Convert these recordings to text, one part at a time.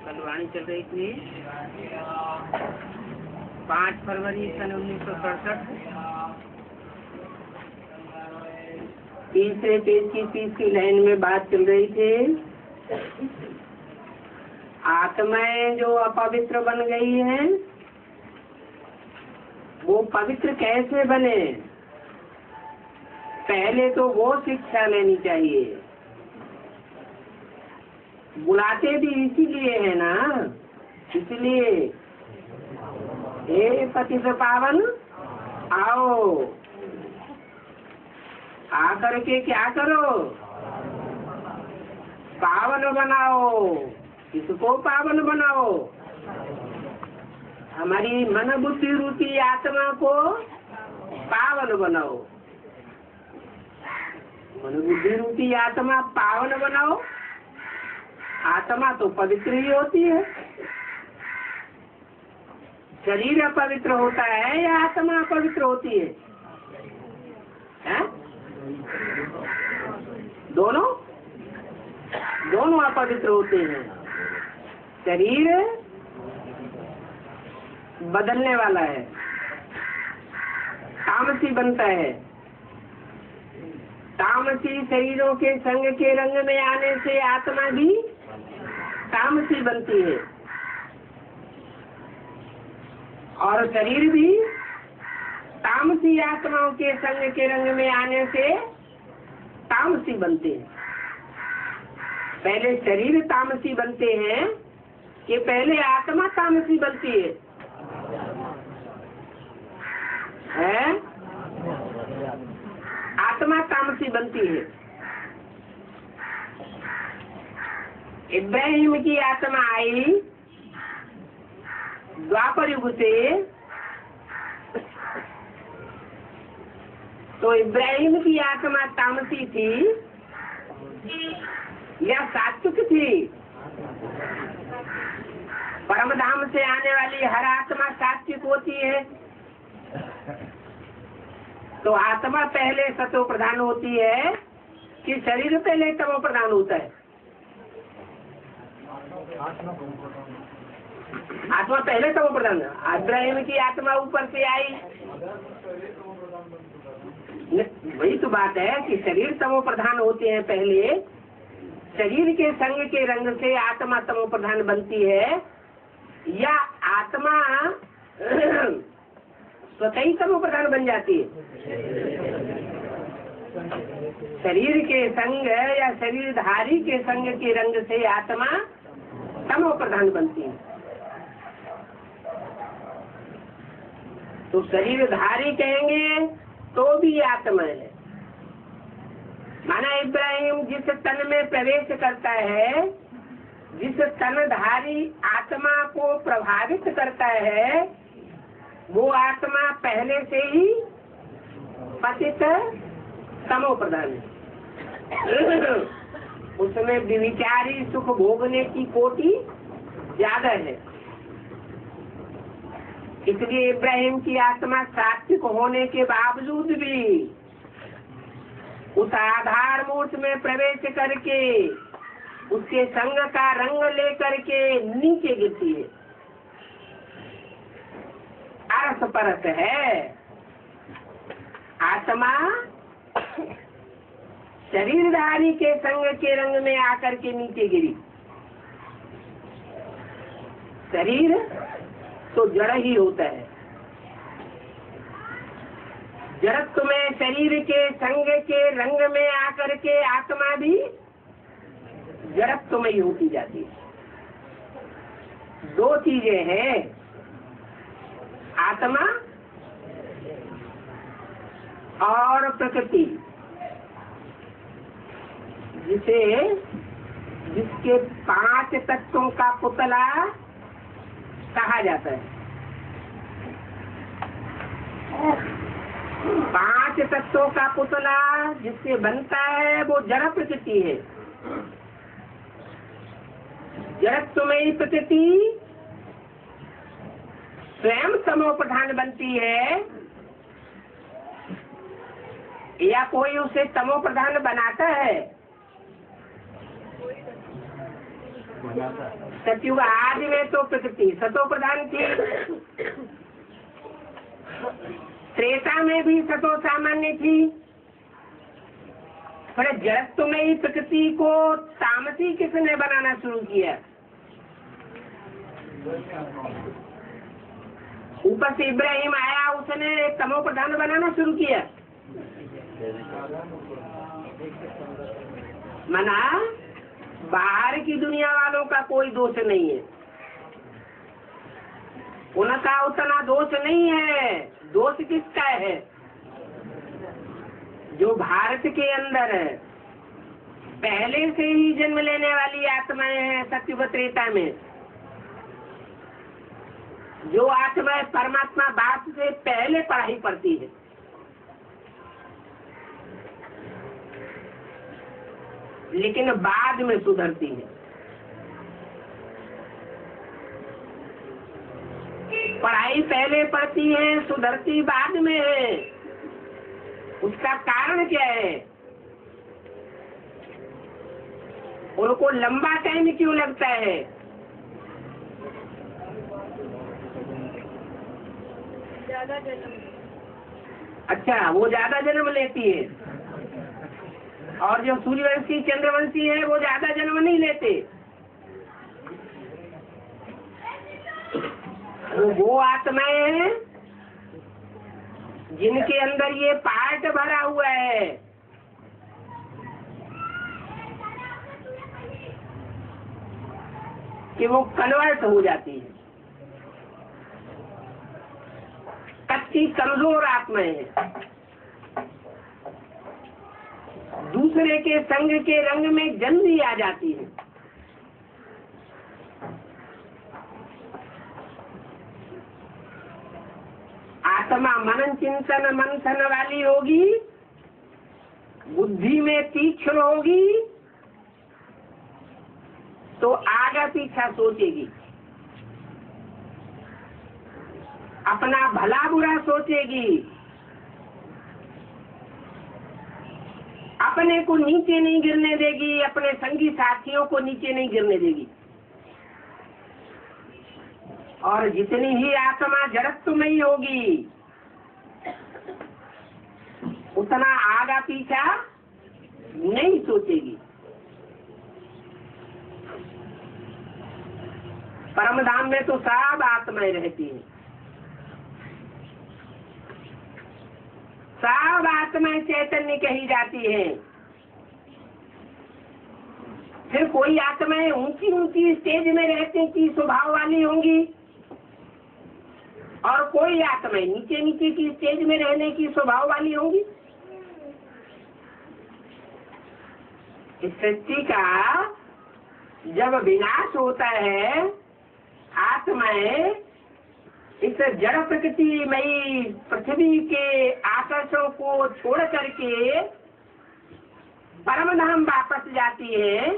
कल वाणी चल रही थी 5 फरवरी सन 1967। तीसरे पेज की तीसरी लाइन में बात चल रही थी, आत्माएं जो अपवित्र बन गई हैं वो पवित्र कैसे बने, पहले तो वो शिक्षा लेनी चाहिए। बुलाते भी इसीलिए है ना, इसलिए हे पतित पावन आओ, आकर के क्या करो, पावन बनाओ। किसको पावन बनाओ? हमारी मन बुद्धि रूपी आत्मा को पावन बनाओ। मन बुद्धि रूपी आत्मा पावन बनाओ। आत्मा तो पवित्र ही होती है। शरीर अपवित्र होता है या आत्मा अपवित्र होती है? दोनों अपवित्र होते हैं। शरीर बदलने वाला है, तामसी बनता है। तामसी शरीरों के संग के रंग में आने से आत्मा भी तामसी बनती है और शरीर भी तामसी आत्माओं के संग के रंग में आने से तामसी बनते हैं। पहले शरीर तामसी बनते हैं कि पहले आत्मा तामसी बनती है? आत्मा तामसी बनती है। इब्राहिम की आत्मा आई द्वापर युग से, तो इब्राहिम की आत्मा तामसी थी या सात्विक थी? परमधाम से आने वाली हर आत्मा सात्विक होती है। तो आत्मा पहले सतो प्रधान होती है कि शरीर पहले तमो प्रधान होता है? आत्मा पहले तमो प्रधान। इब्राहिम की आत्मा ऊपर से आई, वही तो बात है कि शरीर तमो प्रधान होते हैं पहले। शरीर के संग के रंग से आत्मा तमो प्रधान बनती है या आत्मा स्वतः ही तमो प्रधान बन जाती है? शरीर के संग या शरीरधारी के संग के रंग से आत्मा तमो प्रधान बनती है। तो शरीरधारी कहेंगे तो भी आत्मा है। माना इब्राहिम जिस तन में प्रवेश करता है, जिस तनधारी आत्मा को प्रभावित करता है, वो आत्मा पहले से ही पतित तमो प्रधान है। उसमें विचारी सुख भोगने की कोटि ज्यादा है। इसलिए इब्राहिम की आत्मा सात्विक होने के बावजूद भी उस आधार मूर्त में प्रवेश करके उसके संग का रंग लेकर के नीचे गिरती है। अरस परस है। आत्मा शरीरधारी के संग के रंग में आकर के नीचे गिरी। शरीर तो जड़ ही होता है। जड़त्व में शरीर के संग के रंग में आकर के आत्मा भी जड़त्व में ही होती जाती है। दो चीजें हैं, आत्मा और प्रकृति, जिसके 5 तत्वों का पुतला कहा जाता है। 5 तत्वों का पुतला जिससे बनता है वो जड़ प्रकृति है। जड़त्वमयी प्रकृति स्वयं तमो प्रधान बनती है या कोई उसे तमो प्रधान बनाता है? सतयुग आदि में तो प्रकृति सतो प्रधान थी, त्रेता में भी सतो सामान्य थी, पर जड़त्व में ही प्रकृति को तामसी किसने बनाना शुरू किया? ऊपर से इब्राहिम आया, उसने तमो प्रधान बनाना शुरू किया। मना बाहर की दुनिया वालों का कोई दोष नहीं है, उनका उतना दोष नहीं है। दोष किसका है? जो भारत के अंदर है, पहले से ही जन्म लेने वाली आत्माएं हैं। सत्युग त्रेता में जो आत्माएं परमात्मा बाप से पहले पढ़ाई पढ़ती है, लेकिन बाद में सुधरती है। पढ़ाई पहले पढ़ती है, सुधरती बाद में है। उसका कारण क्या है? उनको लंबा टाइम क्यों लगता है? ज्यादा जन्म। अच्छा, वो ज्यादा जन्म लेती है, और जो सूर्यवंशी चंद्रवंशी है वो ज्यादा जन्म नहीं लेते। वो आत्माएं हैं जिनके अंदर ये पार्ट भरा हुआ है। कि वो कन्वर्ट हो जाती है। कच्ची कमजोर आत्माएं हैं, दूसरे के संग के रंग में जल्दी आ जाती है। आत्मा मनन चिंतन मंथन वाली होगी, बुद्धि में तीक्ष्ण होगी, तो आगे पीछा सोचेगी, अपना भला बुरा सोचेगी, अपने को नीचे नहीं गिरने देगी, अपने संगी साथियों को नीचे नहीं गिरने देगी। और जितनी ही आत्मा जड़त्व में ही होगी, उतना आगा पीछा नहीं सोचेगी। परम धाम में तो सब आत्माएं रहती हैं, सब आत्माएं चैतन्य कही जाती हैं। फिर कोई आत्माएं ऊंची ऊंची स्टेज में रहने की स्वभाव वाली होंगी, और कोई आत्माएं नीचे नीचे की स्टेज में रहने की स्वभाव वाली होंगी। इस सृष्टि का जब विनाश होता है, आत्माएं इस जड़ प्रकृतिमयी पृथ्वी के आकर्षण को छोड़ करके परम धाम वापस जाती है,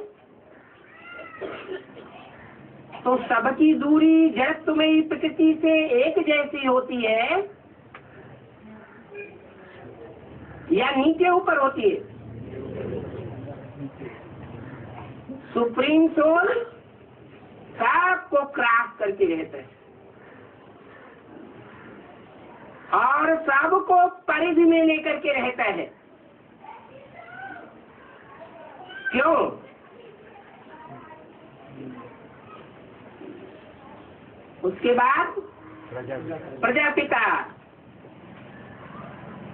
तो सबकी दूरी जड़त्वमयी प्रकृति से एक जैसी होती है या नीचे ऊपर होती है? सुप्रीम सोल सबको क्रॉस करके रहता है और सबको परिधि में लेकर के रहता है। क्यों? उसके बाद प्रजापिता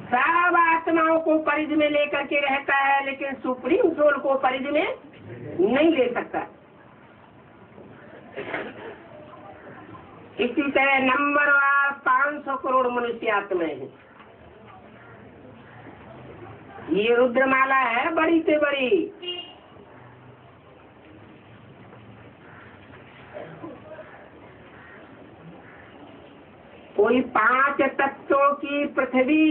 सब आत्माओं को परिधि में लेकर के रहता है, लेकिन सुप्रीम सोल को परिधि में नहीं ले सकता। इसी तरह नंबरवार 500 करोड़ मनुष्य आत्माएं हैं। ये रुद्रमाला है बड़ी से बड़ी। कोई 5 तत्वों की पृथ्वी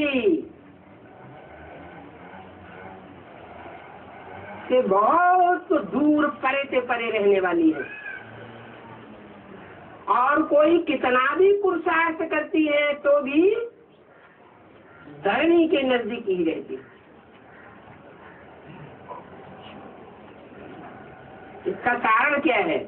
से बहुत दूर परे से परे रहने वाली है, और कोई कितना भी पुरुषार्थ करती है तो भी धरणी के नजदीक ही रहती है। इसका कारण क्या है?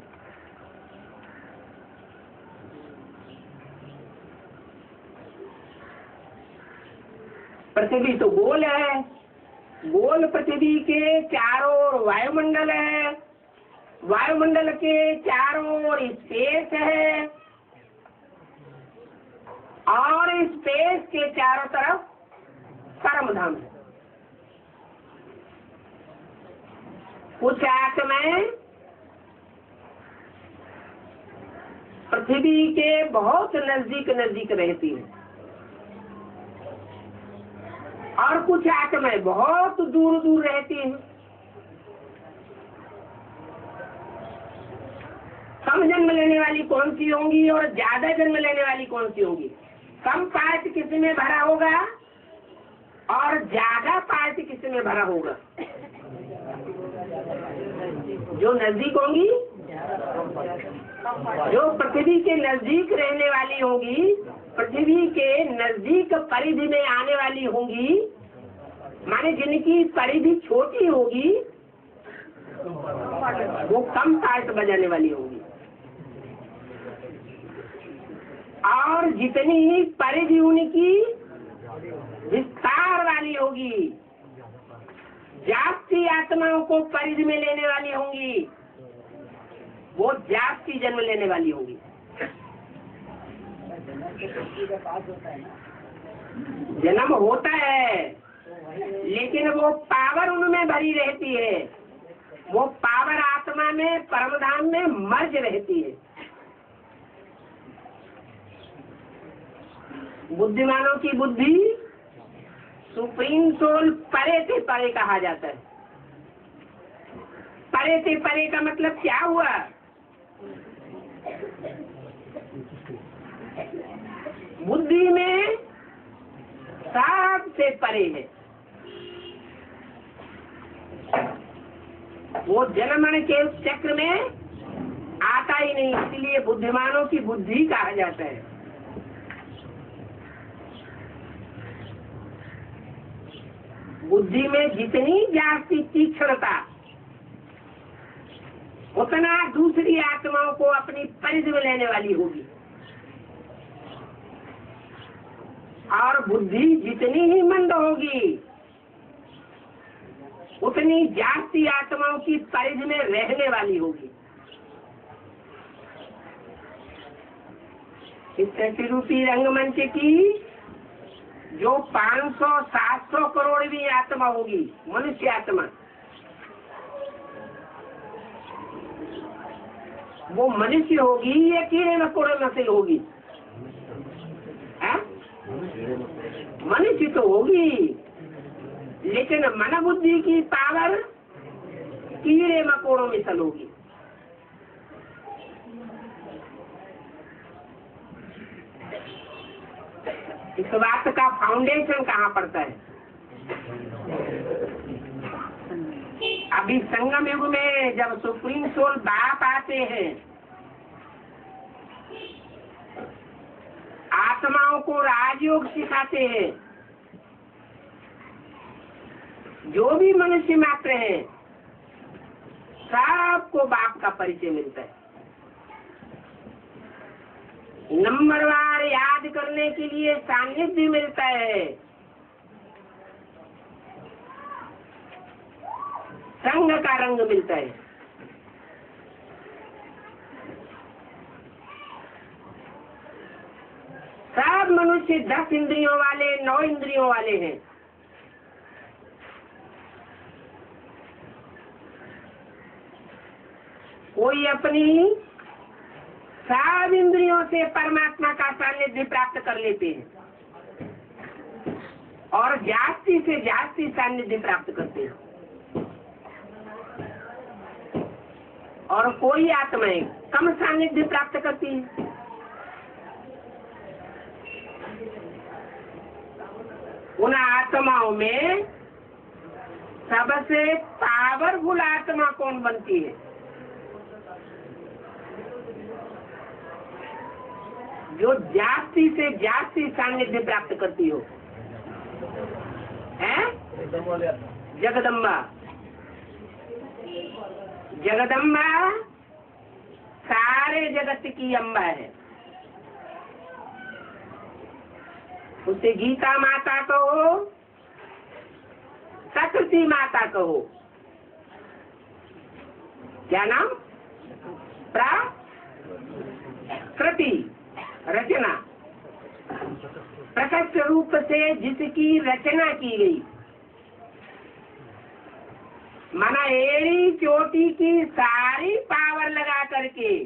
पृथ्वी तो गोल है, गोल पृथ्वी के चारों ओर वायुमंडल है, वायुमंडल के चारों ओर स्पेस है, और स्पेस के चारों तरफ परमधाम है। कुछ आत्माएं पृथ्वी के बहुत नजदीक नजदीक रहती है और कुछ आत्माएं बहुत दूर दूर रहती हैं। कम जन्म लेने वाली कौन सी होंगी और ज्यादा जन्म लेने वाली कौन सी होंगी? कम पार्ट किस में भरा होगा और ज्यादा पार्ट किस में भरा होगा? जो नजदीक होंगी, जो पृथ्वी के नजदीक रहने वाली होंगी, पृथ्वी के नजदीक परिधि में आने वाली होंगी, माने जिनकी परिधि छोटी होगी वो कम पार्ट बजाने वाली होगी, और जितनी ही परिधि उनकी विस्तार वाली होगी, जाति आत्माओं को परिधि में लेने वाली होंगी, वो जाति जन्म लेने वाली होंगी। जन्म होता है लेकिन वो पावर उनमें भरी रहती है, वो पावर आत्मा में परमधाम में मर्ज रहती है। बुद्धिमानों की बुद्धि सुप्रीम सोल परे से परे कहा जाता है। परे से परे का मतलब क्या हुआ? बुद्धि में सबसे परे है, वो जन्मन के उस चक्र में आता ही नहीं, इसलिए बुद्धिमानों की बुद्धि कहा जाता है। बुद्धि में जितनी जाती तीक्ष्णता, उतना दूसरी आत्माओं को अपनी परिधि में लेने वाली होगी, और बुद्धि जितनी ही मंद होगी उतनी जाती आत्माओं की परिधि में रहने वाली होगी। इस सृष्टि रूपी रंगमंच की जो 500-700 करोड़ भी आत्मा होगी, मनुष्य आत्मा, वो मनुष्य होगी या कीड़े मकोड़े नस्ल होगी? मनुष्य तो होगी, लेकिन मन बुद्धि की पावर कीड़े मकोड़ों में सल होगी। इस बात का फाउंडेशन कहाँ पड़ता है? अभी संगम युग में जब सुप्रीम सोल बाप आते हैं, आत्माओं को राजयोग सिखाते हैं, जो भी मनुष्य मात्र है सबको बाप का परिचय मिलता है। नंबरवार याद करने के लिए सानिध्य मिलता है, संग का रंग मिलता है। सब मनुष्य 10 इंद्रियों वाले, 9 इंद्रियों वाले हैं। कोई अपनी सब इंद्रियों से परमात्मा का सानिध्य प्राप्त कर लेते हैं और जास्ती से जास्ती सानिध्य प्राप्त करते हैं, और कोई आत्माएं कम सानिध्य प्राप्त करती है। उन आत्माओं में सबसे पावरफुल आत्मा कौन बनती है? जो जास्ती से जास्ती सानिध्य प्राप्त करती हो, है जगदम्बा। जगदम्बा सारे जगत की अम्बा है। उसे गीता माता कहो, प्रकृति माता कहो, क्या नाम? प्रकृति, रचना, प्रकट रूप से जिसकी रचना की गई, माना एड़ी चोटी की सारी पावर लगा करके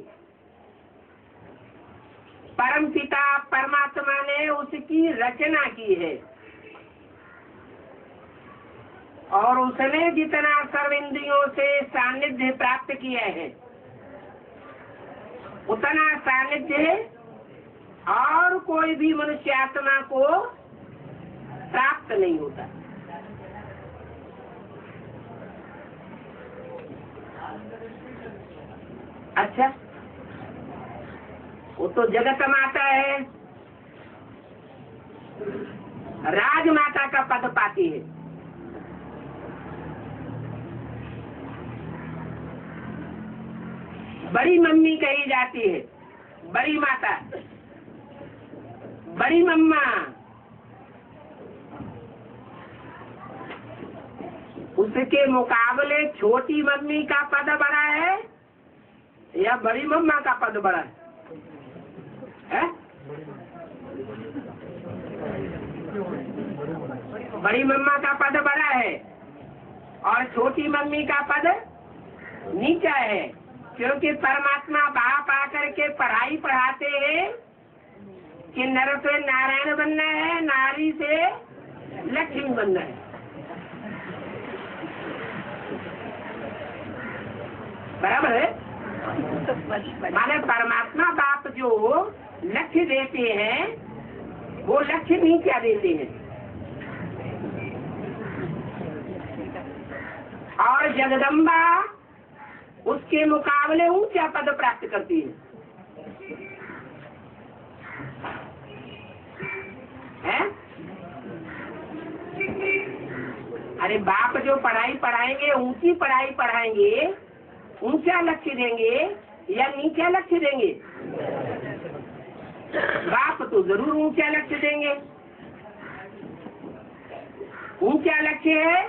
परम पिता परमात्मा ने उसकी रचना की है। और उसने जितना सर्व इंद्रियों से सानिध्य प्राप्त किया है, उतना सानिध्य और कोई भी मनुष्य आत्मा को प्राप्त नहीं होता। अच्छा, वो तो जगत माता है, राजमाता का पद पाती है। बड़ी मम्मी कही जाती है, बड़ी माता, बड़ी मम्मा। उसके मुकाबले छोटी मम्मी का पद बड़ा है या बड़ी मम्मा का पद बड़ा है? बड़ी मम्मा का पद बड़ा है और छोटी मम्मी का पद नीचा है, क्योंकि परमात्मा बाप आकर के पढ़ाई पढ़ाते हैं कि नर से नारायण बनना है, नारी से लक्ष्मी बनना है। बराबर है? माने परमात्मा बाप जो लक्ष्य देते हैं वो लक्ष्य नीचा देते हैं, और जगदम्बा उसके मुकाबले ऊंचा पद प्राप्त करती है। अरे बाप जो पढ़ाई पढ़ाएंगे, ऊंची पढ़ाई पढ़ाएंगे, ऊंचा लक्ष्य देंगे या नीचा लक्ष्य देंगे? बाप तो जरूर ऊंचा लक्ष्य देंगे। ऊंचा लक्ष्य है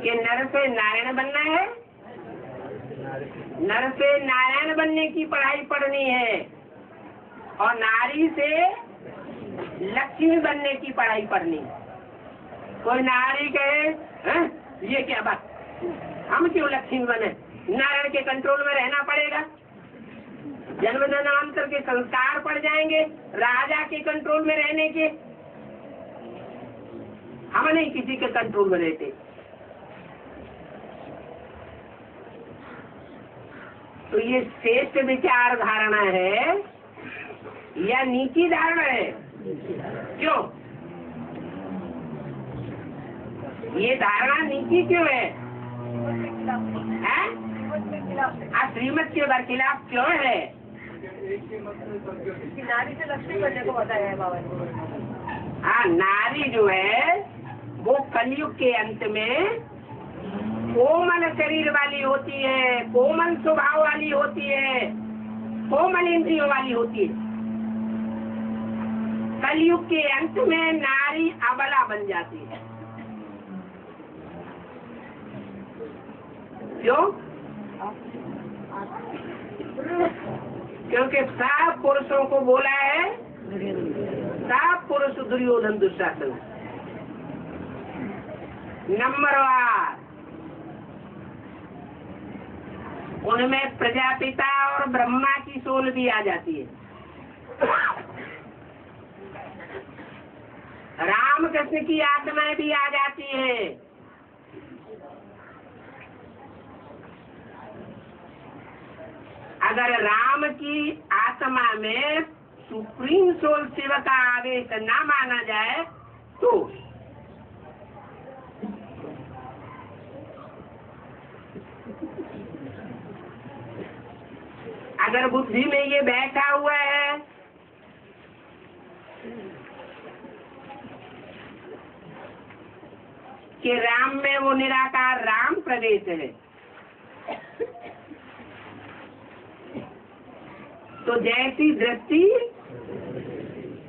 कि नर से नारायण बनना है, नर से नारायण बनने की पढ़ाई पढ़नी है, और नारी से लक्ष्मी बनने की पढ़ाई पढ़नी। कोई नारी कहे ये क्या बात, हम क्यों लक्ष्मी बने? नारायण के कंट्रोल में रहना पड़ेगा, जन्म जन्मांतर के संस्कार पड़ जाएंगे राजा के कंट्रोल में रहने के। हम नहीं किसी के कंट्रोल में रहते। तो ये श्रेष्ठ विचार धारणा है या नीची धारणा है? क्यों ये धारणा नीची क्यों है? श्रीमत के बरखिलाफ क्यों है? नारी से लक्ष्मी बनने को बताया है बाबा ने। हाँ, नारी जो है वो कलयुग के अंत में कोमल शरीर वाली होती है, कोमल स्वभाव वाली होती है, कोमल इंद्रियों वाली होती है। कलयुग के अंत में नारी अबला बन जाती है। क्यों? क्योंकि सब पुरुषों को बोला है, सब पुरुष दुर्योधन दुशासन नंबरवार, उनमें प्रजापिता और ब्रह्मा की सोल भी आ जाती है। रामकृष्ण की आत्माएं भी आ जाती है। अगर राम की आत्मा में सुप्रीम सोल शिव का आदेश ना माना जाए तो अगर बुद्धि में ये बैठा हुआ है कि राम में वो निराकार राम प्रवेश है, तो जैसी दृष्टि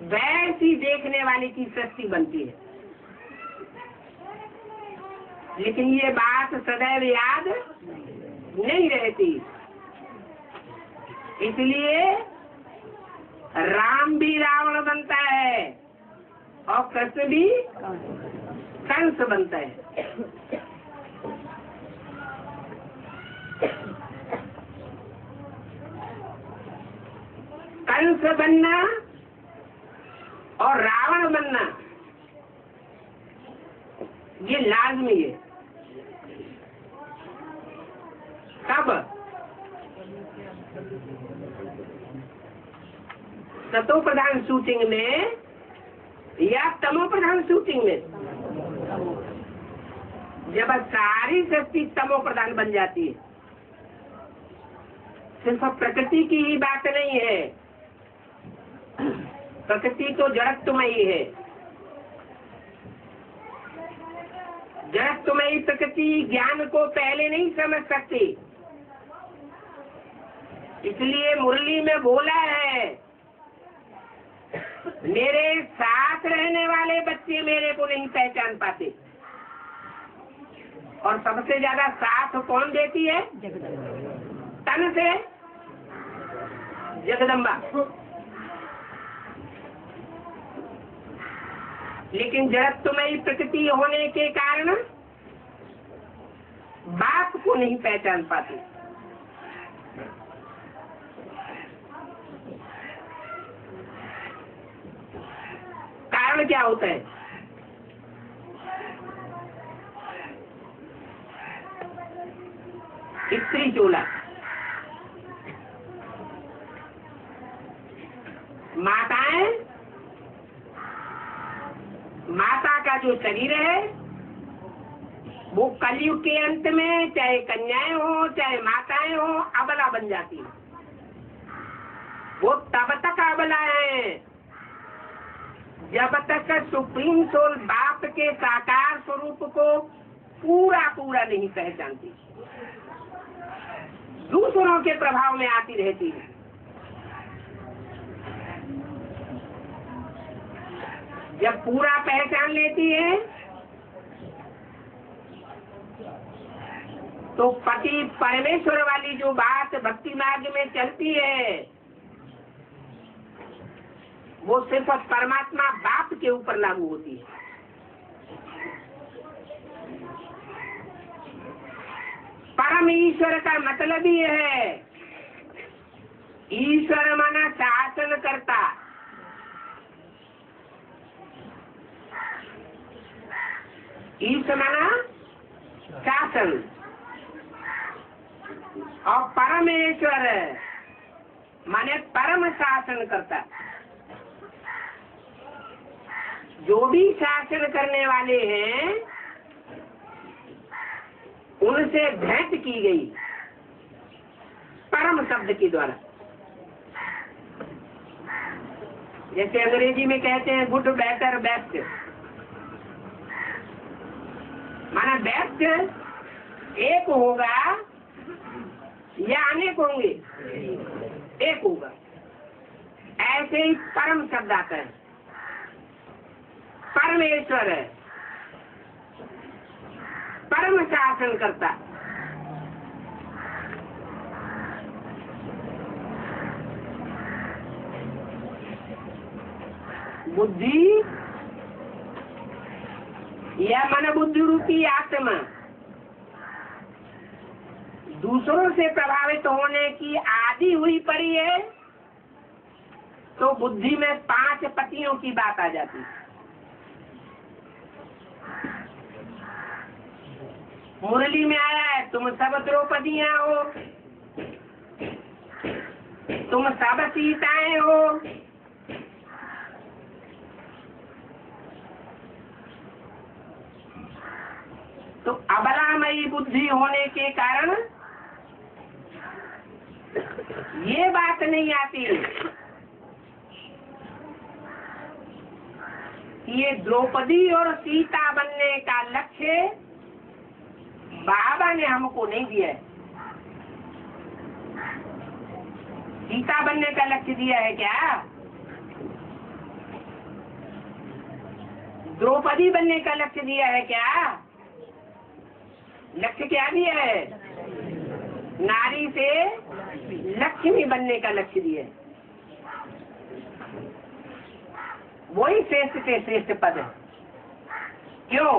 वैसी देखने वाले की सृष्टि बनती है। लेकिन ये बात सदैव याद नहीं रहती, इसलिए राम भी रावण बनता है और कृष्ण भी कंस बनता है। कंस बनना और रावण बनना ये लाजमी है। कब? सतो प्रधान शूटिंग में या तमो प्रधान शूटिंग में? जब सारी शक्ति तमो प्रधान बन जाती है। सिर्फ प्रकृति की ही बात नहीं है, प्रकृति तो जड़त्वमयी है। जड़त्वमयी प्रकृति ज्ञान को पहले नहीं समझ सकती, इसलिए मुरली में बोला है, मेरे साथ रहने वाले बच्चे मेरे को नहीं पहचान पाते। और सबसे ज्यादा साथ कौन देती है? तन से जगदम्बा। लेकिन जड़त्वमयी प्रकृति होने के कारण बाप को नहीं पहचान पाती। कारण क्या होता है? स्त्री चोला। माताएं, माता का जो शरीर है वो कलयुग के अंत में चाहे कन्याएं हो चाहे माताएं हो अबला बन जाती है। वो तब तक अबला है जब तक सुप्रीम सोल बाप के साकार स्वरूप को पूरा पूरा नहीं पहचानती, दूसरों के प्रभाव में आती रहती है। जब पूरा पहचान लेती है तो पति परमेश्वर वाली जो बात भक्ति मार्ग में चलती है वो सिर्फ परमात्मा बाप के ऊपर लागू होती है। परम ईश्वर का मतलब ही है, ईश्वर माना शासन करता। ईश्वर माना शासन और परमेश्वर माने परम शासन करता। जो भी शासन करने वाले हैं उनसे भेंट की गई परम शब्द के द्वारा। जैसे अंग्रेजी में कहते हैं गुड बेटर बेस्ट, माना बेस्ट एक होगा या अनेक होंगे? एक होगा। ऐसे ही परम शब्द आता है। परमेश्वर है परम शासन करता। बुद्धि या मन बुद्धि रूपी आत्मा दूसरों से प्रभावित होने की आदि हुई पड़ी है तो बुद्धि में 5 पतियों की बात आ जाती है। मुरली में आया है, तुम सब द्रौपदियां हो, तुम सब सीताएं हो। तो अबलामयी बुद्धि होने के कारण ये बात नहीं आती कि ये द्रौपदी और सीता बनने का लक्ष्य बाबा ने हमको नहीं दिया है। सीता बनने का लक्ष्य दिया है क्या? द्रौपदी बनने का लक्ष्य दिया है क्या? लक्ष्य क्या दिया है? नारी से लक्ष्मी बनने का लक्ष्य दिया है। वही श्रेष्ठ से श्रेष्ठ पद है। क्यों?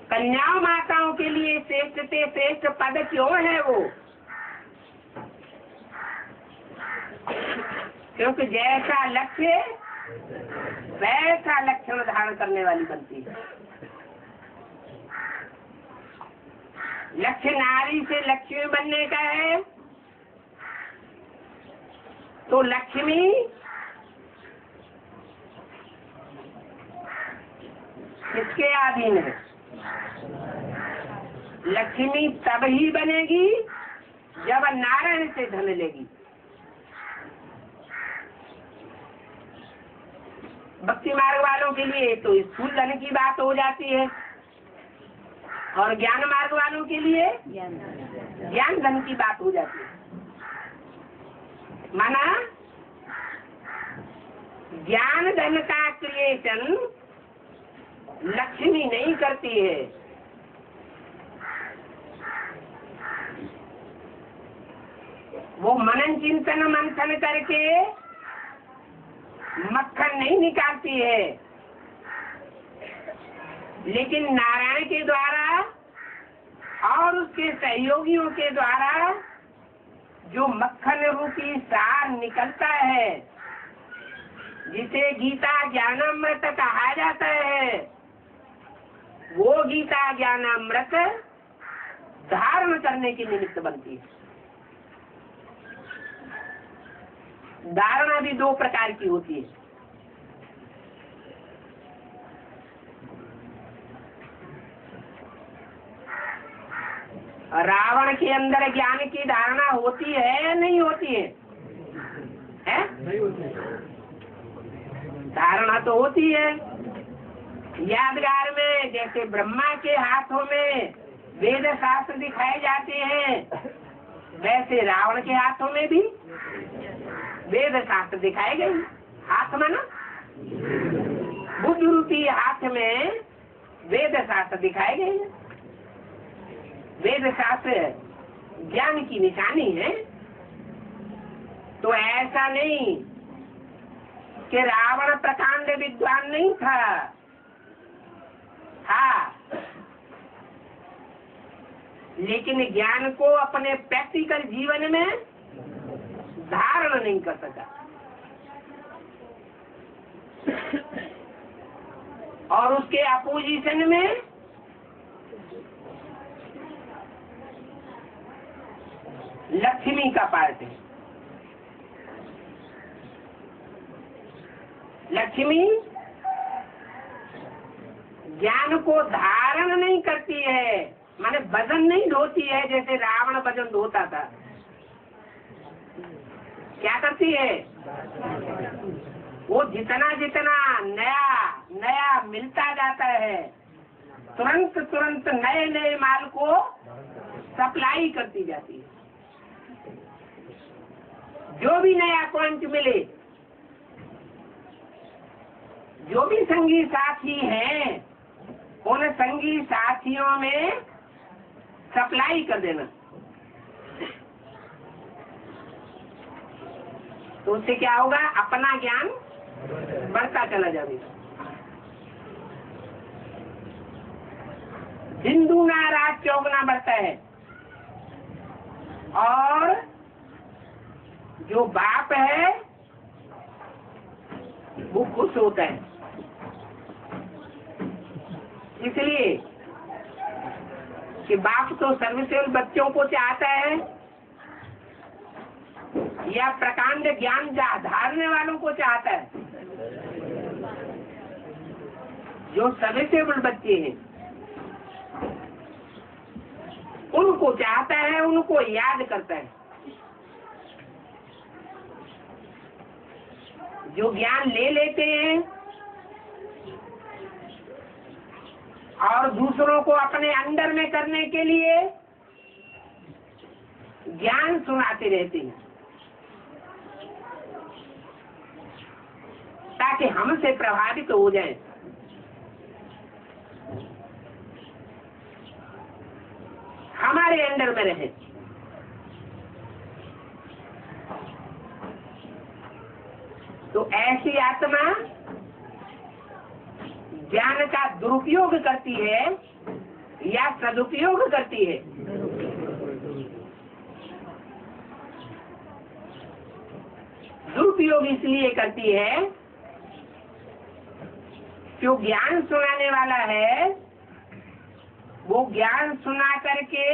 कन्या माताओं के लिए श्रेष्ठ से श्रेष्ठ पद क्यों है वो? क्योंकि जैसा लक्ष्य वैसा लक्षण धारण करने वाली बनती है। लक्ष्य नारी से लक्ष्मी बनने का है तो लक्ष्मी किसके अधीन है? लक्ष्मी तब ही बनेगी जब नारायण से धन लेगी। भक्ति मार्ग वालों के लिए तो स्थूल धन की बात हो जाती है और ज्ञान मार्ग वालों के लिए ज्ञान धन की बात हो जाती है। माना ज्ञान धन का क्रिएशन लक्ष्मी नहीं करती है, वो मनन चिंतन मंथन करके मक्खन नहीं निकालती है, लेकिन नारायण के द्वारा और उसके सहयोगियों के द्वारा जो मक्खन रूपी सार निकलता है, जिसे गीता ज्ञानामृत कहा जाता है, वो गीता ज्ञानामृत धारण करने के निमित्त बनती है। धारणा भी दो प्रकार की होती है। रावण के अंदर ज्ञान की धारणा होती है या नहीं होती है? नहीं होती। धारणा तो होती है। यादगार में जैसे ब्रह्मा के हाथों में वेद शास्त्र दिखाए जाते हैं, वैसे रावण के हाथों में भी वेद शास्त्र दिखाए गए। हाथ में ना बुद्ध रूपी हाथ में वेद शास्त्र दिखाए गए। वेद शास्त्र ज्ञान की निशानी है। तो ऐसा नहीं कि रावण प्रकांड विद्वान नहीं था, लेकिन ज्ञान को अपने प्रैक्टिकल जीवन में धारण नहीं कर सका। और उसके अपोजिशन में लक्ष्मी का पार्ट है। लक्ष्मी ज्ञान को धारण नहीं करती है, माने वजन नहीं ढोती है जैसे रावण वजन ढोता था। क्या करती है? वो जितना जितना नया नया मिलता जाता है, तुरंत तुरंत नए नए माल को सप्लाई करती जाती है। जो भी नया पॉइंट मिले, जो भी संगी साथी हैं, उन संगी साथियों में सप्लाई कर देना। तो उससे क्या होगा? अपना ज्ञान बढ़ता चला जाएगा। दिन दूना रात चौगुना बढ़ता है। और जो बाप है वो खुश होता है, इसलिए कि बाप तो सर्वसेवल बच्चों को चाहता है या प्रकांड ज्ञान धारने वालों को चाहता है। जो सर्वसेवल बच्चे हैं उनको चाहता है, उनको याद करता है। जो ज्ञान ले लेते हैं और दूसरों को अपने अंडर में करने के लिए ज्ञान सुनाते रहते हैं ताकि हमसे प्रभावित हो जाएं। हमारे अंडर में रहे। तो ऐसी आत्मा ज्ञान का दुरुपयोग करती है या सदुपयोग करती है? दुरुपयोग इसलिए करती है जो ज्ञान सुनाने वाला है वो ज्ञान सुना करके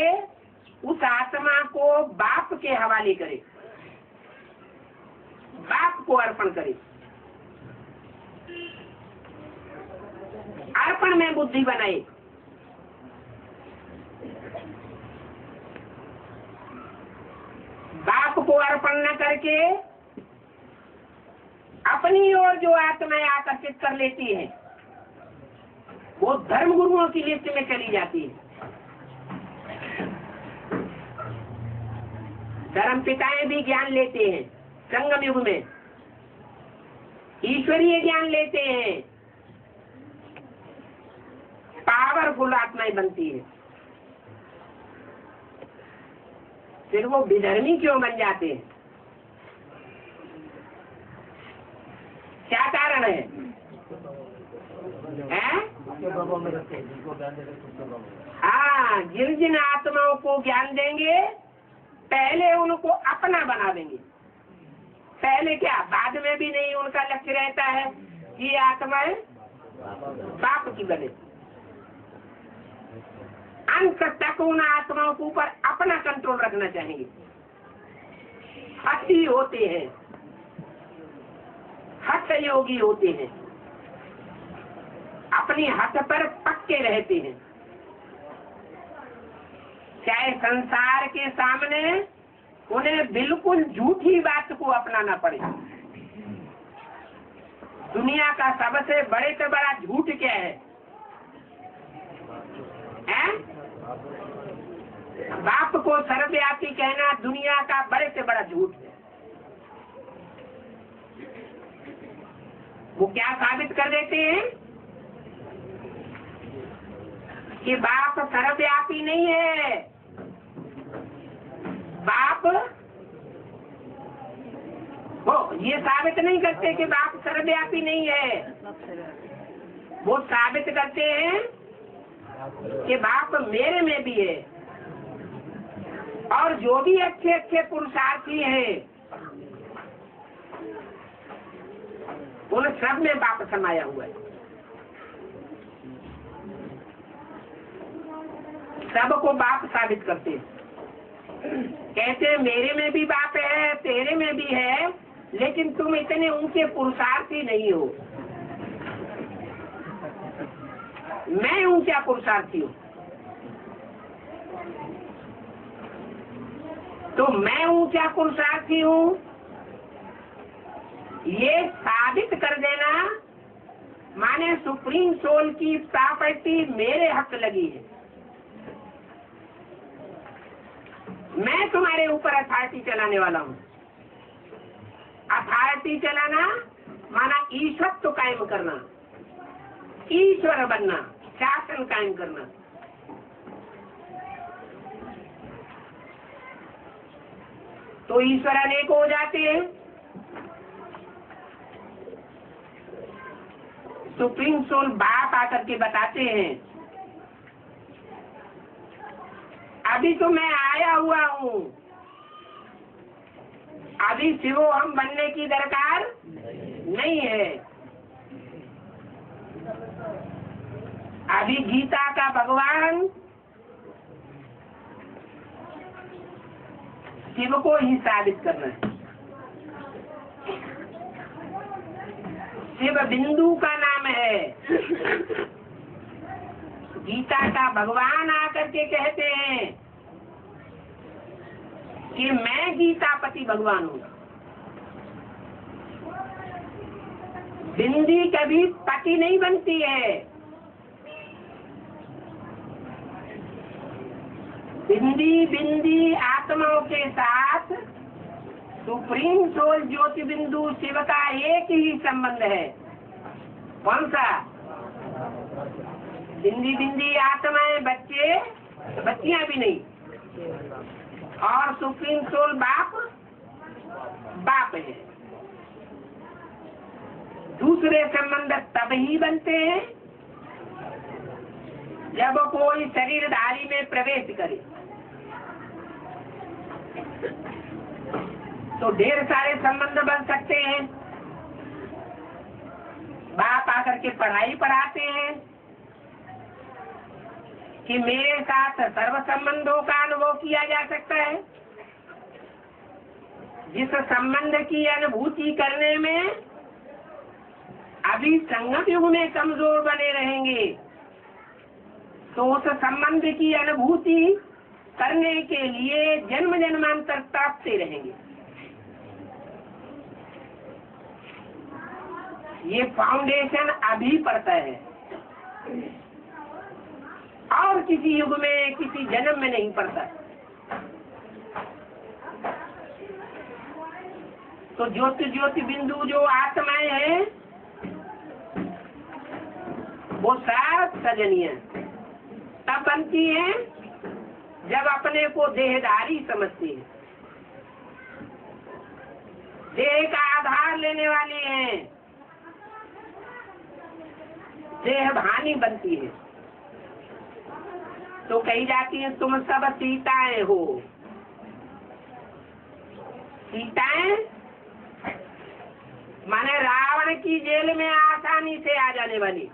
उस आत्मा को बाप के हवाले करे, बाप को अर्पण करे। अर्पण में बुद्धि बनाए। बाप को अर्पण न करके अपनी ओर जो आत्माएं आकर्षित कर लेती है वो धर्म गुरुओं की लिस्ट में चली जाती है। धर्म पिताएं भी ज्ञान लेते हैं, संगम युग में ईश्वरीय ज्ञान लेते हैं, पावरफुल आत्माएं बनती है। फिर वो विधर्मी क्यों बन जाते हैं? क्या कारण है? हाँ, जिन जिन आत्माओं को ज्ञान देंगे पहले उनको अपना बना देंगे। पहले क्या, बाद में भी नहीं उनका लक्ष्य रहता है कि ये आत्माएं बाप की बने। अंत तक उन आत्माओं के ऊपर अपना कंट्रोल रखना चाहिए। हठी होते हैं, हठ योगी होते हैं, अपनी हठ पर पक्के रहते हैं। चाहे संसार के सामने उन्हें बिल्कुल झूठी बात को अपनाना पड़े। दुनिया का सबसे बड़े से बड़ा झूठ क्या है? बाप को सर्वव्यापी कहना दुनिया का बड़े से बड़ा झूठ है। वो क्या साबित कर देते हैं कि बाप सर्वव्यापी नहीं है। बाप वो ये साबित नहीं करते कि बाप सर्वव्यापी नहीं है। वो साबित करते हैं कि बाप मेरे में भी है और जो भी अच्छे अच्छे पुरुषार्थी हैं उन सब में बाप समाया हुआ है। सबको बाप साबित करते हैं। कहते हैं मेरे में भी बाप है, तेरे में भी है, लेकिन तुम इतने ऊंचे पुरुषार्थी नहीं हो। मैं ऊंचा पुरुषार्थी हूँ। तो मैं ऊंचा पुरुषार्थी हूँ ये साबित कर देना माने सुप्रीम सोल की प्रॉपर्टी मेरे हक लगी है। मैं तुम्हारे ऊपर अथॉरिटी चलाने वाला हूँ। अथॉरिटी चलाना माना ईश्वरत्व कायम करना, ईश्वर बनना, शासन कायम करना। तो ईश्वर अनेक हो जाते हैं। सुप्रीम सोल बाप आकर के बताते हैं अभी तो मैं आया हुआ हूँ, अभी शिवो हम बनने की दरकार नहीं है। अभी गीता का भगवान शिव को ही साबित करना है। शिव बिंदु का नाम है। गीता का भगवान आकर के कहते हैं कि मैं गीतापति भगवान हूँ। बिंदी कभी पति नहीं बनती है। बिंदी बिंदी आत्माओं के साथ सुप्रीम सोल ज्योति बिंदु शिव का एक ही संबंध है। कौन सा? बिंदी बिंदी आत्माएं बच्चे, बच्चियां भी नहीं, और सुप्रीम सोल बाप, बाप है। दूसरे संबंध तब ही बनते हैं जब कोई शरीरधारी में प्रवेश करे। तो ढेर सारे संबंध बन सकते हैं। बाप आकर के पढ़ाई पढ़ाते हैं कि मेरे साथ सर्व संबंधों का अनुभव किया जा सकता है। जिस संबंध की अनुभूति करने में अभी संगम युग में कमजोर बने रहेंगे, तो उस संबंध की अनुभूति करने के लिए जन्म जन्मांतर तड़पते रहेंगे। ये फाउंडेशन अभी पड़ता है और किसी युग में, किसी जन्म में नहीं पड़ता। तो ज्योति ज्योति बिंदु जो आत्माएं हैं वो सात सजनियां तब बनती हैं जब अपने को देहधारी समझती है, देह का आधार लेने वाली हैं, देह भानी बनती है। तो कही जाती है तुम सब सीताएं हो। सीताएं माने रावण की जेल में आसानी से आ जाने वाली।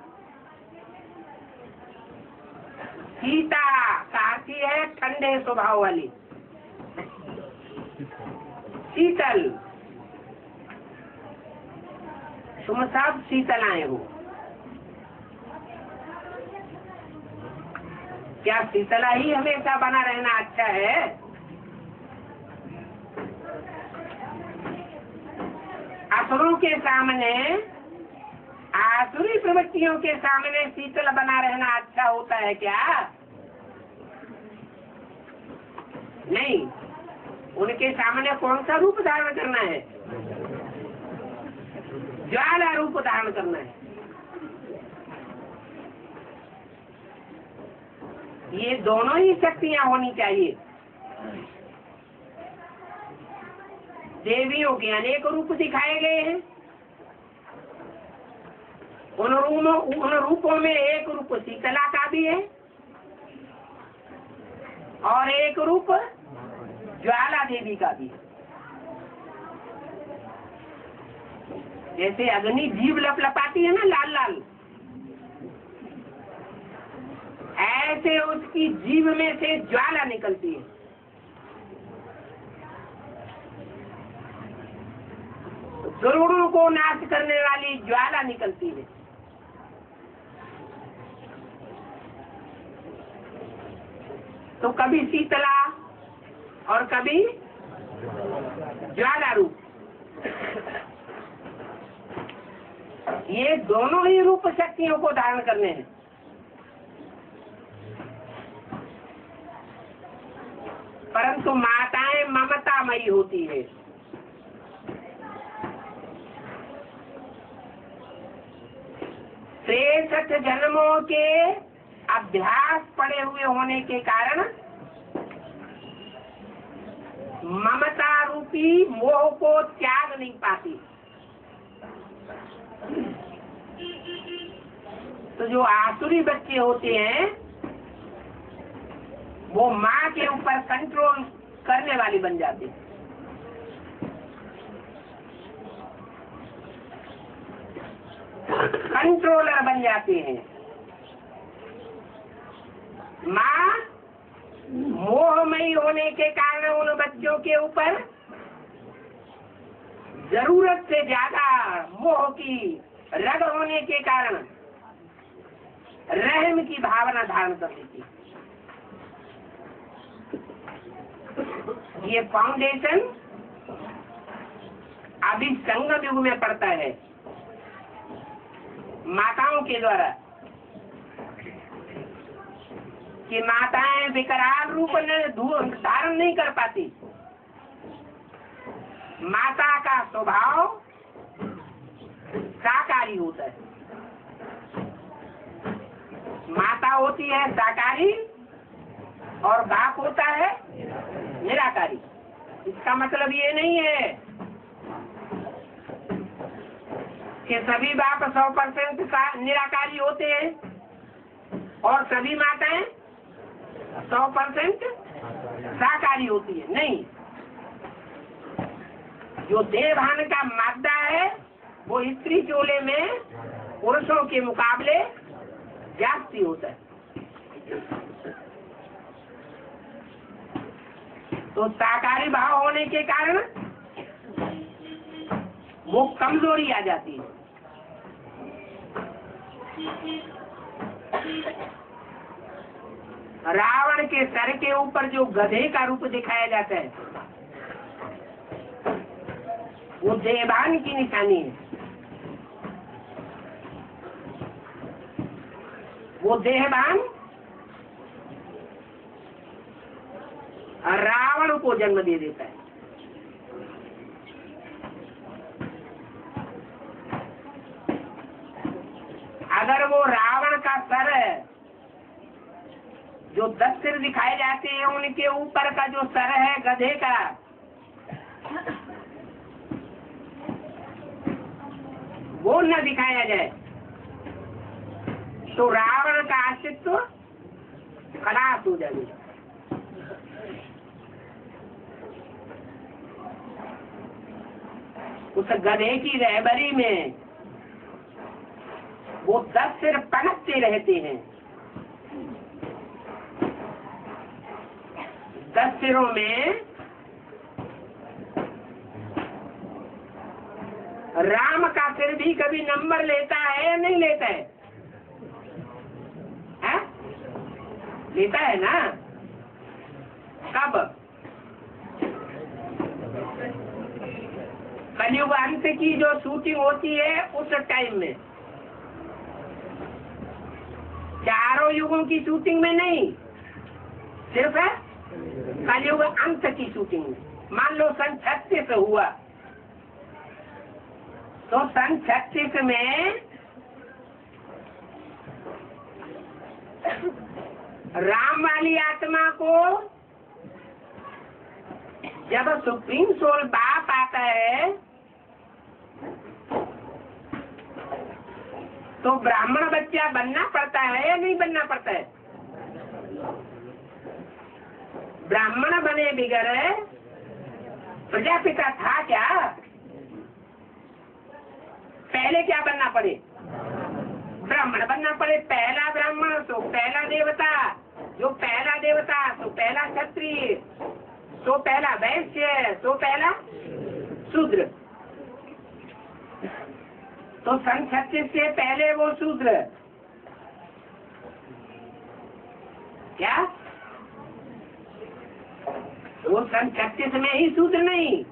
सीता साथी है ठंडे स्वभाव वाली, शीतल। तुम सब शीतलाएं हो। क्या शीतला ही हमेशा बना रहना अच्छा है? असुरों के सामने, आसुरी प्रवृत्तियों के सामने शीतल बना रहना अच्छा होता है क्या? नहीं। उनके सामने कौन सा रूप धारण करना है? ज्वाला रूप धारण करना है। ये दोनों ही शक्तियां होनी चाहिए। देवियों के अनेक रूप दिखाए गए हैं। उन रूपों में एक रूप शीतला का भी है और एक रूप ज्वाला देवी का भी है। जैसे अग्नि जीव लपलपाती है ना लाल लाल, ऐसे उसकी जीव में से ज्वाला निकलती है। दुर्गुणों को नाश करने वाली ज्वाला निकलती है। तो कभी शीतला और कभी ज्वाला रूप, ये दोनों ही रूप शक्तियों को धारण करने हैं। परंतु माताएं ममतामयी होती है। तिरसठ जन्मों के अभ्यास पड़े हुए होने के कारण ममता रूपी मोह को त्याग नहीं पाती। तो जो आसुरी बच्चे होते हैं वो माँ के ऊपर कंट्रोल करने वाली बन जाती है। कंट्रोलर बन जाते हैं। माँ मोहमयी होने के कारण उन बच्चों के ऊपर जरूरत से ज्यादा मोह की रग होने के कारण रहम की भावना धारण कर लेती है। ये फाउंडेशन अभी संगम युग में पड़ता है माताओं के द्वारा। कि माताएं विकराल रूप धारण नहीं कर पाती। माता का स्वभाव शाकाहारी होता है। माता होती है शाकाहारी और बाप होता है निराकारी। इसका मतलब ये नहीं है कि सभी बाप 100% निराकारी होते हैं और सभी माताएं 100% शाकाहारी होती है। नहीं, जो देवभान का मादा है वो स्त्री चोले में पुरुषों के मुकाबले जास्ती होता है। तो शाकाहारी भाव होने के कारण वो कमजोरी आ जाती है। रावण के सर के ऊपर जो गधे का रूप दिखाया जाता है वो देवभान की निशानी है। वो देहभान रावण को जन्म दे देता है। अगर वो रावण का सर जो 10 सिर दिखाए जाते हैं उनके ऊपर का जो सर है गधे का, वो न दिखाया जाए तो रावण का अस्तित्व खलास हो जाएगा। उस गधे की रहबरी में वो 10 सिर पनपते रहते हैं। 10 सिरों में राम का सिर भी कभी नंबर लेता है या नहीं लेता है? लेता है ना? कब? कलयुग अंत की जो शूटिंग होती है उस टाइम में, चारों युगों की शूटिंग में नहीं, सिर्फ कलयुग अंत की शूटिंग में। मान लो सन 36 हुआ तो सन 36 में राम वाली आत्मा को जब सुप्रीम सोल बाप आता है तो ब्राह्मण बच्चा बनना पड़ता है या नहीं बनना पड़ता है? ब्राह्मण बने बिगर प्रजापिता था क्या? पहले क्या बनना पड़े? ब्राह्मण बनना पड़े। पहला ब्राह्मण तो पहला देवता, जो पहला देवता तो पहला क्षत्रिय, तो पहला वैश्य, तो पहला शूद्र। तो सन 36 से पहले वो शूद्र क्या? वो सन 36 में ही शूद्र नहीं,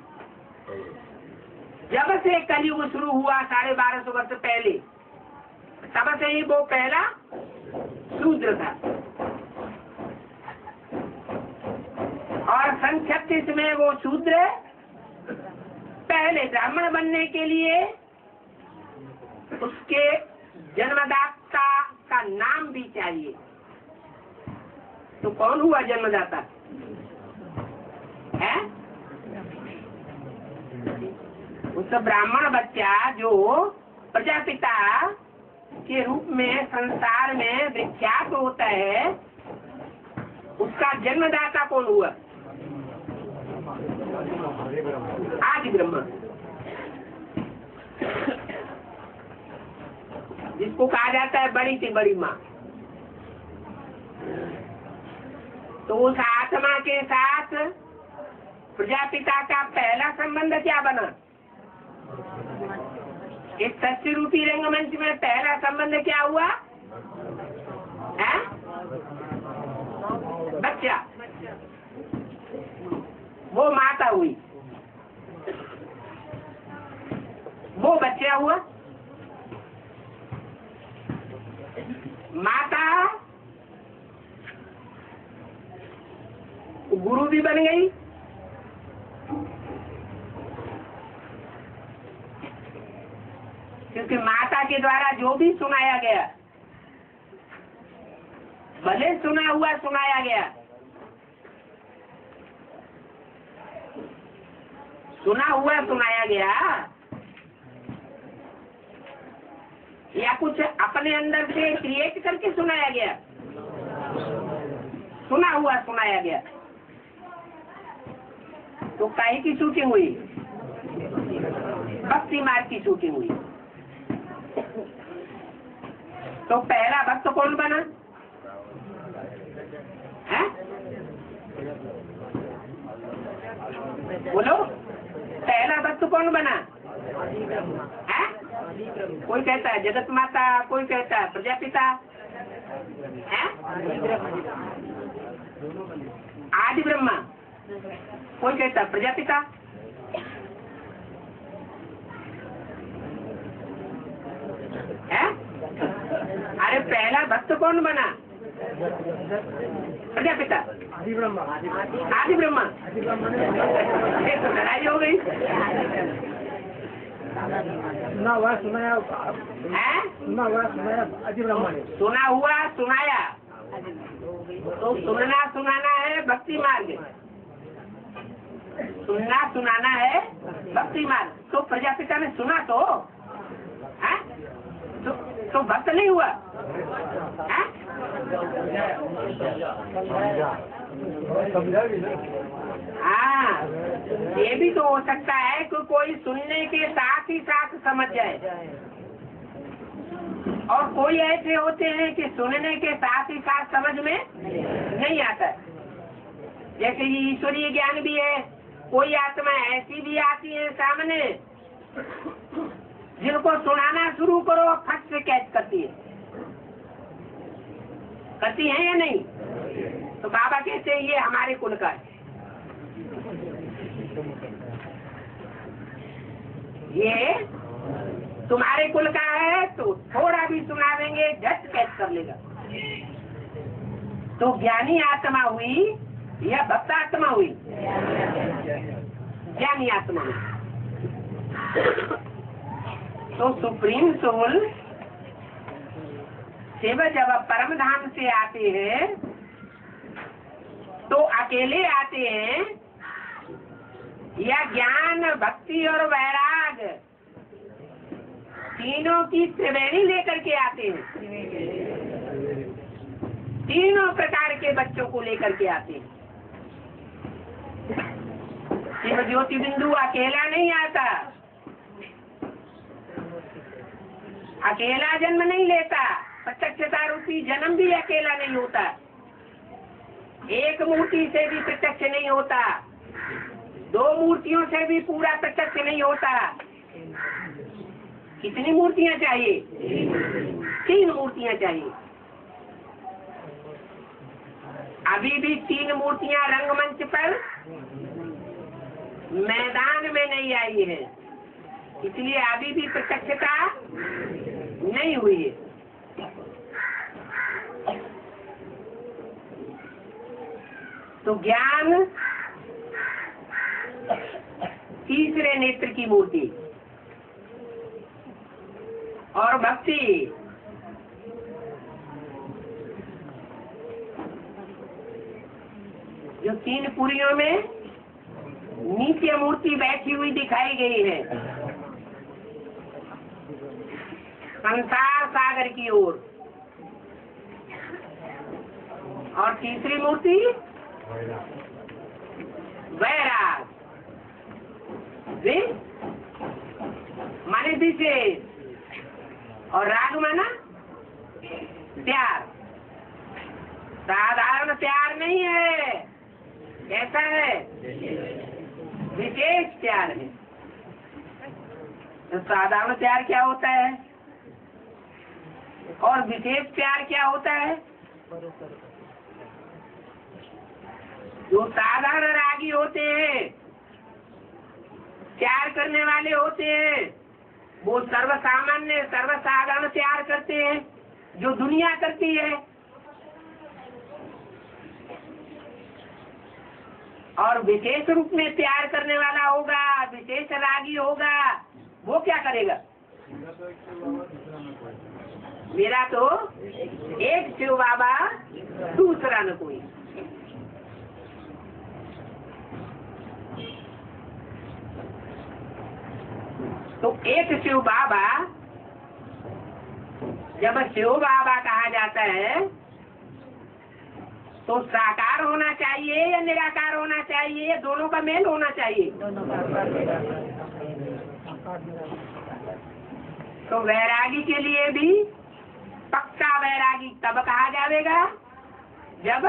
जब से कलयुग शुरू हुआ 1250 वर्ष पहले, तब से ही वो पहला शूद्र था। और सन 36 में वो शूद्र पहले ब्राह्मण बनने के लिए उसके जन्मदाता का नाम भी चाहिए। तो कौन हुआ जन्मदाता? है उस ब्राह्मण बच्चा जो प्रजापिता के रूप में संसार में विख्यात होता है, उसका जन्मदाता कौन हुआ? आदि ब्रह्मा, जिसको कहा जाता है बड़ी से बड़ी माँ। तो उस आत्मा के साथ प्रजापिता का पहला संबंध क्या बना? इस सत्य रूपी रंगमंच में पहला संबंध क्या हुआ? है? बच्चा, वो माता हुई, वो बच्चा हुआ। माता गुरु भी बन गई। क्योंकि माता के द्वारा जो भी सुनाया गया, भले सुना हुआ सुनाया गया, सुना हुआ सुनाया गया, या कुछ अपने अंदर से क्रिएट करके सुनाया गया, सुना हुआ सुनाया गया, तो काहे की शूटिंग हुई? भक्ति मार्ग की शूटिंग हुई। तो पहला भक्त कौन बना है? बोलो, पहला भक्त कौन बना है? कोई कहता है जगत माता, कोई कहता है प्रजापिता है, आदि ब्रह्मा, कोई कहता है प्रजापिता। है? अरे पहला भक्त कौन बना? प्रजापिता, आदि ब्रह्मा। ये तो लड़ाई हो गई। सुना हुआ सुनाया है? सुना हुआ सुनाया आदि ब्रह्मा ने। सुना हुआ सुनाया, तो सुनना सुनाना है भक्ति मार्ग, सुनना सुनाना है भक्ति मार्ग। तो प्रजापिता ने सुना तो है, तो भक्त नहीं हुआ है? हाँ, ये भी तो हो सकता है कि कोई सुनने के साथ ही साथ समझ जाए, और कोई ऐसे होते हैं कि सुनने के साथ ही साथ समझ में नहीं आता। जैसे ये ईश्वरीय ज्ञान भी है, कोई आत्मा ऐसी भी आती है सामने जिनको सुनाना शुरू करो फट से कैच करती है या नहीं? तो बाबा कहते हैं ये हमारे कुल का है, ये तुम्हारे कुल का है, तो थोड़ा भी सुना देंगे झट कैच कर लेगा। तो ज्ञानी आत्मा हुई या भक्त आत्मा हुई? ज्ञानी आत्मा हुई। तो सुप्रीम सोल शिव जब परम धाम से आते हैं तो अकेले आते हैं या ज्ञान, भक्ति और वैराग तीनों की त्रिवेणी लेकर के आते हैं? तीनों प्रकार के बच्चों को लेकर के आते हैं। शिव ज्योति बिंदु अकेला नहीं आता, अकेला जन्म नहीं लेता, प्रत्यक्षता रूपी जन्म भी अकेला नहीं होता, एक मूर्ति से भी प्रत्यक्ष नहीं होता, दो मूर्तियों से भी पूरा प्रत्यक्ष नहीं होता। कितनी मूर्तियां चाहिए? 3 मूर्तियां चाहिए। अभी भी 3 मूर्तियां रंगमंच पर मैदान में नहीं आई है, इसलिए अभी भी प्रत्यक्षता नहीं हुई है। तो ज्ञान तीसरे नेत्र की मूर्ति और भक्ति जो 3 पुरियों में नीचे मूर्ति बैठी हुई दिखाई गई है संसार सागर की ओर, और तीसरी मूर्ति वैराग माने विशेष, और राग माना प्यार। साधारण प्यार नहीं है, कैसा है? विशेष प्यार है। तो साधारण प्यार क्या होता है और विशेष प्यार क्या होता है? जो साधारण रागी होते हैं, प्यार करने वाले होते हैं, वो सर्वसामान्य सर्वसाधारण प्यार करते हैं जो दुनिया करती है। और विशेष रूप में प्यार करने वाला होगा, विशेष रागी होगा, वो क्या करेगा? मेरा तो एक शिव बाबा, दूसरा न कोई। तो एक शिव बाबा, जब शिव बाबा कहा जाता है तो साकार होना चाहिए या निराकार होना चाहिए? दोनों का मेल होना चाहिए। तो वैरागी के लिए भी पक्का वैरागी तब कहा जाएगा जब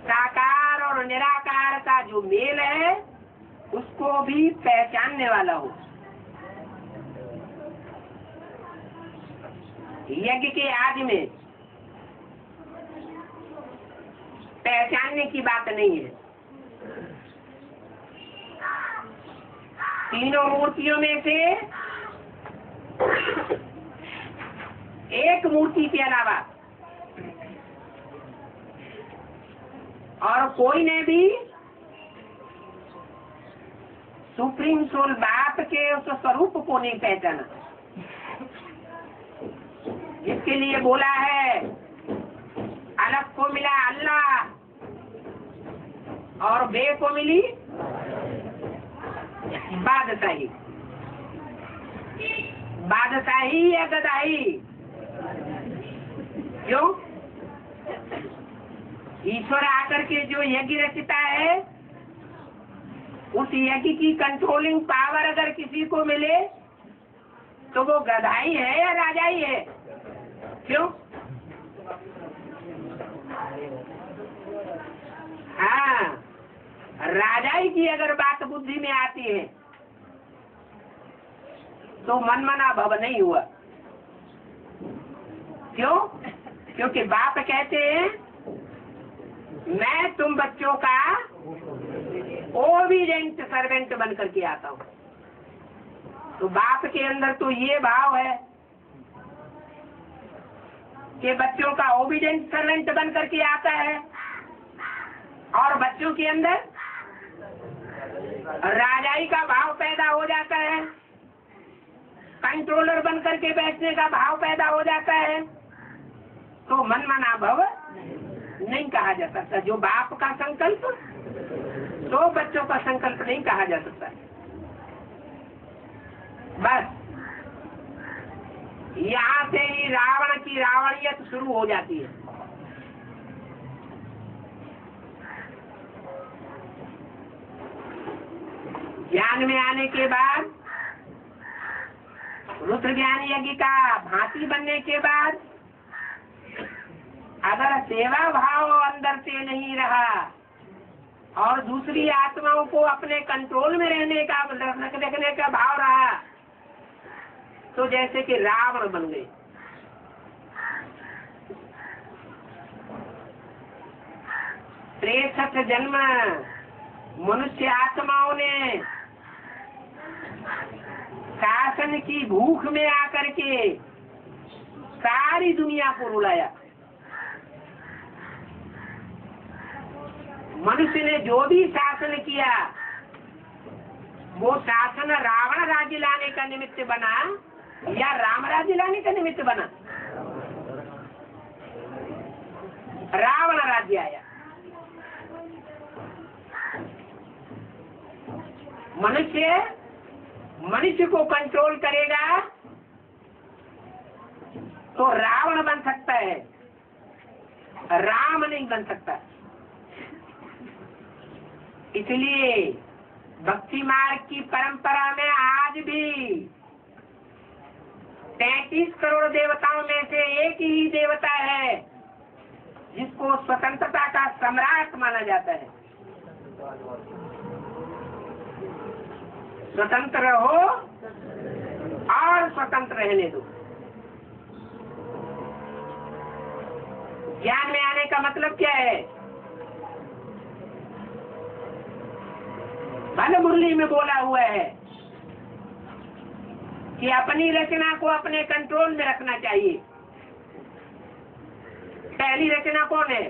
साकार और निराकार का जो मेल है उसको भी पहचानने वाला हो। यज्ञ के आदि में पहचानने की बात नहीं है। तीनों मूर्तियों में से एक मूर्ति के अलावा और कोई ने भी सुप्रीम सोल बाप के उस स्वरूप को नहीं पहचाना, जिसके लिए बोला है अलग को मिला अल्लाह और बे को मिली बादशाही। बादशाही या गदाही? क्यों? ईश्वर आकर के जो यज्ञ रचता है उस यज्ञ की कंट्रोलिंग पावर अगर किसी को मिले तो वो गधाई है या राजाई है? क्यों? हाँ, राजाई की अगर बात बुद्धि में आती है तो मनमना भव नहीं हुआ। क्यों? क्योंकि बाप कहते हैं मैं तुम बच्चों का ओबीडेंट सर्वेंट बन करके आता हूँ। तो बाप के अंदर तो ये भाव है कि बच्चों का ओबीडेंट सर्वेंट बन करके आता है और बच्चों के अंदर राजाई का भाव पैदा हो जाता है, कंट्रोलर बन करके बैठने का भाव पैदा हो जाता है। तो मनमना भव नहीं कहा जा सकता। जो बाप का संकल्प तो बच्चों का संकल्प नहीं कहा जा सकता। बस यहाँ से ही रावण की रावणियत शुरू हो जाती है। ज्ञान में आने के बाद, रुद्र ज्ञान यज्ञ का भांति बनने के बाद अगर सेवा भाव अंदर से नहीं रहा और दूसरी आत्माओं को अपने कंट्रोल में रहने का रखने का भाव रहा तो जैसे कि रावण बन गए। त्रेसठ जन्म मनुष्य आत्माओं ने शासन की भूख में आकर के सारी दुनिया को रुलाया। मनुष्य ने जो भी शासन किया वो शासन रावण राज्य लाने का निमित्त बना या राम राज्य लाने का निमित्त बना? रावण राज्य आया। मनुष्य को कंट्रोल करेगा तो रावण बन सकता है, राम नहीं बन सकता। इसलिए भक्ति मार्ग की परंपरा में आज भी 33 करोड़ देवताओं में से एक ही देवता है जिसको स्वतंत्रता का सम्राट माना जाता है। स्वतंत्र हो और स्वतंत्र रहने दो। ज्ञान में आने का मतलब क्या है? भले मुरली में बोला हुआ है कि अपनी रचना को अपने कंट्रोल में रखना चाहिए। पहली रचना कौन है?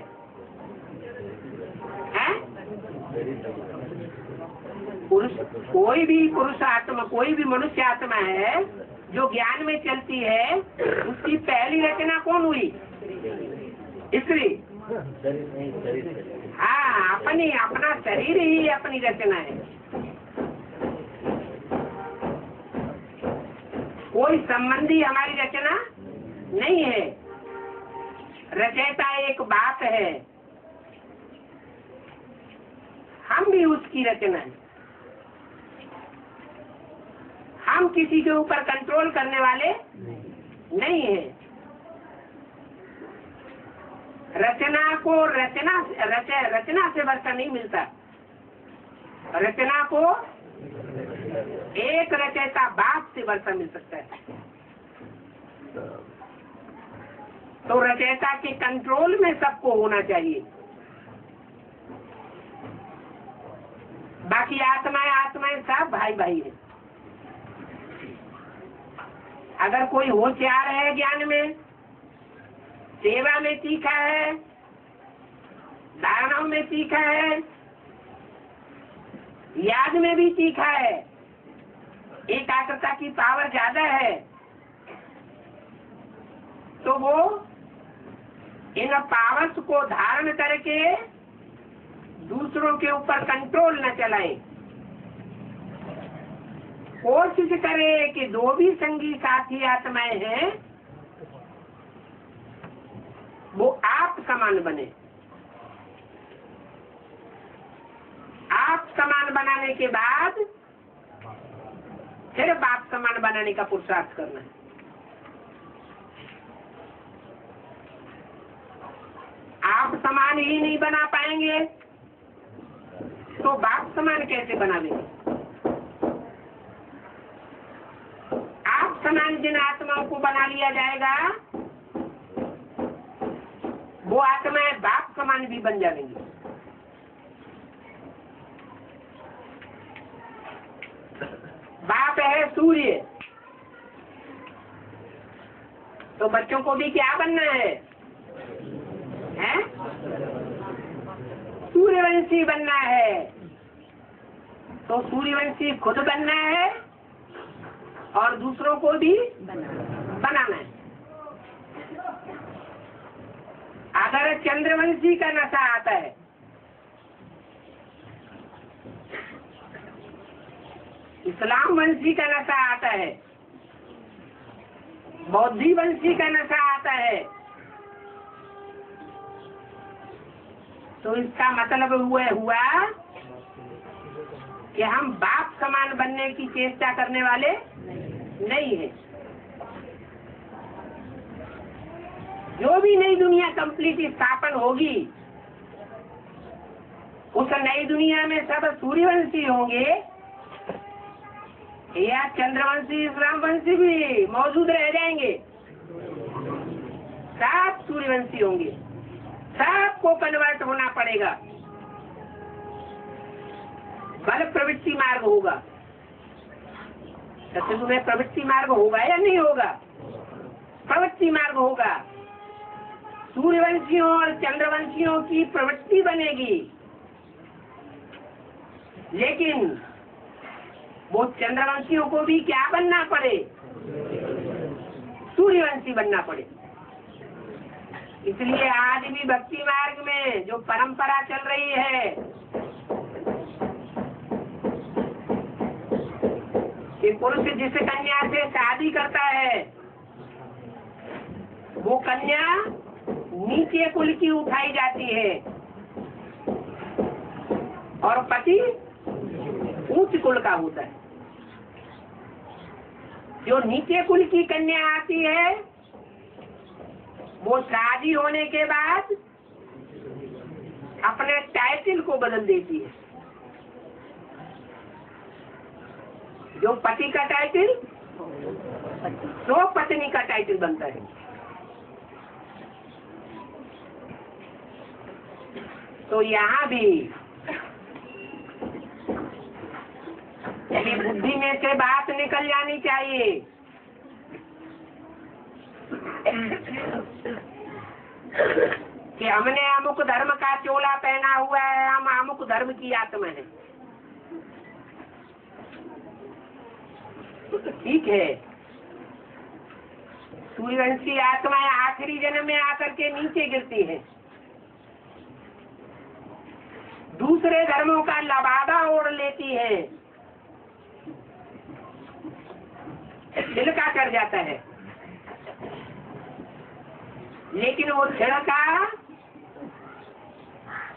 पुरुष, कोई भी पुरुष आत्मा, कोई भी मनुष्य आत्मा है जो ज्ञान में चलती है, उसकी पहली रचना कौन हुई? स्त्री। हाँ, अपना शरीर ही अपनी रचना है। कोई संबंधी हमारी रचना नहीं है। रचयिता एक बात है, हम भी उसकी रचना है। हम किसी के ऊपर कंट्रोल करने वाले नहीं है। रचना को रचना से वर्षा नहीं मिलता। रचना को एक रचयिता बाप से वर्षा मिल सकता है। तो रचयिता के कंट्रोल में सबको होना चाहिए। बाकी आत्माएं सब भाई भाई है। अगर कोई होशियार है, ज्ञान में, सेवा में सीखा है, धारणाओं में सीखा है, याद में भी सीखा है, एकाग्रता की पावर ज्यादा है, तो वो इन पावर्स को धारण करके दूसरों के ऊपर कंट्रोल न चलाए। कोशिश करे कि जो भी संगी साथी आत्माएं हैं वो आप समान बने। आप समान बनाने के बाद फिर बाप समान बनाने का पुरुषार्थ करना है। आप समान ही नहीं बना पाएंगे तो बाप समान कैसे बनावेंगे? आप समान जिन आत्माओं को बना लिया जाएगा वो आत्माएं बाप समान भी बन जाएंगी। बाप है सूर्य, तो बच्चों को भी क्या बनना है? सूर्यवंशी बनना है। तो सूर्यवंशी खुद बनना है और दूसरों को भी बनाना है। अगर चंद्रवंशी का नशा आता है, इस्लाम वंशी का नशा आता है, बौद्धि वंशी का नशा आता है, तो इसका मतलब हुआ कि हम बाप समान बनने की चेष्टा करने वाले नहीं है। जो भी नई दुनिया कंप्लीट स्थापन होगी, उस नई दुनिया में सब सूर्यवंशी होंगे या चंद्रवंशी इस्लामवंशी भी मौजूद रह जाएंगे। सब सूर्यवंशी होंगे। सबको कन्वर्ट होना पड़ेगा। बल प्रवृत्ति मार्ग होगा। सत्संग में प्रवृत्ति मार्ग होगा या नहीं होगा? प्रवृत्ति मार्ग होगा। सूर्यवंशियों और चंद्रवंशियों की प्रवृत्ति बनेगी, लेकिन वो चंद्रवंशियों को भी क्या बनना पड़े? सूर्यवंशी बनना पड़े। इसलिए आज भी भक्ति मार्ग में जो परंपरा चल रही है कि पुरुष जिस कन्या से शादी करता है वो कन्या नीचे कुल की उठाई जाती है और पति उच्च कुल का होता है। जो नीचे कुल की कन्या आती है वो शादी होने के बाद अपने टाइटल को बदल देती है। जो पति का टाइटल तो पत्नी का टाइटल बनता है। तो यहाँ भी यदि बुद्धि में से बात निकल जानी चाहिए कि हमने अमुक धर्म का चोला पहना हुआ है, हम अमुक धर्म की आत्मा है, तो ठीक है। सूर्यवंशी आत्माएं आखिरी जन्म में आकर के नीचे गिरती हैं, दूसरे धर्मों का लबादा ओढ़ लेती है, छिलका चढ़ जाता है, लेकिन वो छिलका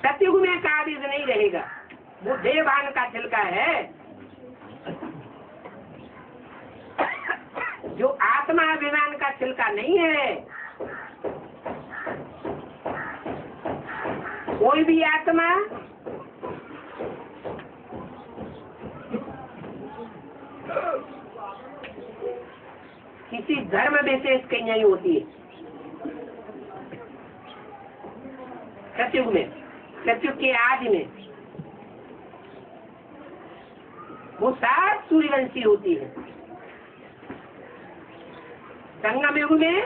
सतयुग में काबिज नहीं रहेगा, वो देवान का छिलका है। जो आत्मा अभिमान का छिलका नहीं है, कोई भी आत्मा किसी धर्म विशेष की नहीं होती है। सतयुग में, सतयुग के आदि में वो सात सूर्यवंशी होती है। संगम युग में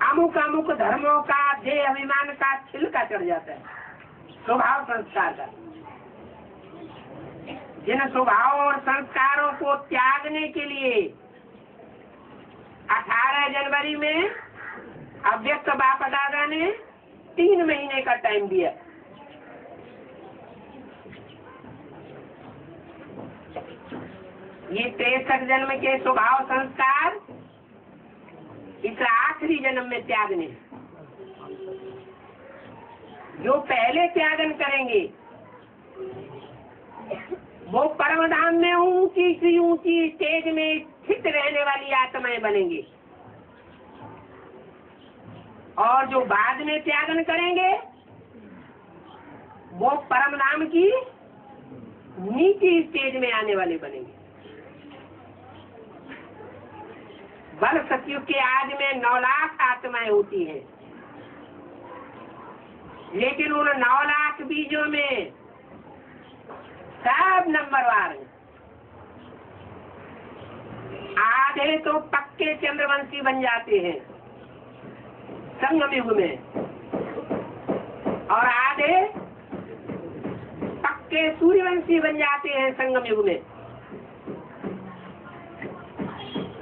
अमुक अमुक धर्मों का देह अभिमान का छिलका चढ़ जाता है, स्वभाव संस्कार का। जिन स्वभाव और संस्कारों को त्यागने के लिए 18 जनवरी में अव्यक्त बाप दादा ने 3 महीने का टाइम दिया। ये 63 जन्म के स्वभाव संस्कार इस आखिरी जन्म में त्यागने। जो पहले त्यागन करेंगे वो परम धाम में ऊंची सी ऊंची स्टेज में स्थित रहने वाली आत्माएं बनेंगे, और जो बाद में त्यागन करेंगे वो परम धाम की नीची स्टेज में आने वाले बनेंगे। बल सतयुग के आज में 9 लाख आत्माएं होती हैं, लेकिन उन 9 लाख बीजों में सब नंबरवार हैं। आधे तो पक्के चंद्रवंशी बन जाते हैं संगम युग में, और आधे पक्के सूर्यवंशी बन जाते हैं संगम युग में।